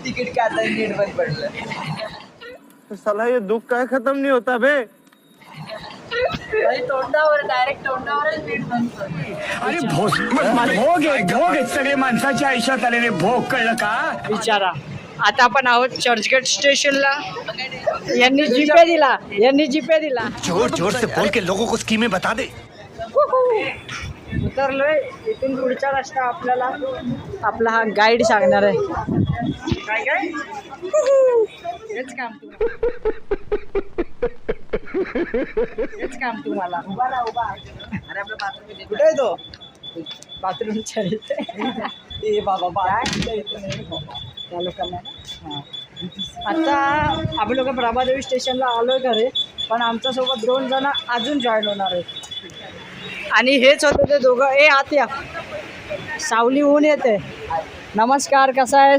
Ticket काढता नीट बंद पडलं. साला ये दुख काय खत्म नहीं होता बे. तोंडावर डायरेक्ट तोंडावरच नीट बंद पडलं. अरे भोग सगळे माणसाच्या आयुष्यात आलेले भोग, कळलं का? विचारा. आता आपण आहोत चर्चगेट स्टेशनला. यांनी जीपे दिला. जोर जोर से बोल के लोगों को स्कीमें बता दे. उतरलोय. इथून पुढचा रस्ता आपल्याला आपला हा गाईड सांगणार आहे. काय हेच काम तुम्हाला. उभा. अरे आपलं बाथरूम कुठे आहे तो? बाथरूमच्या इथे. ए बाबा त्या लोकांना हां. आता आम्ही लोक प्रभादेवी स्टेशनला आलो घरी, पण आमच्यासोबत 2 जण अजून जॉईन होणार आहेत. आणि हेच होते ते दोघं. आत या. सावली ऊन येते. नमस्कार, कसा आहे?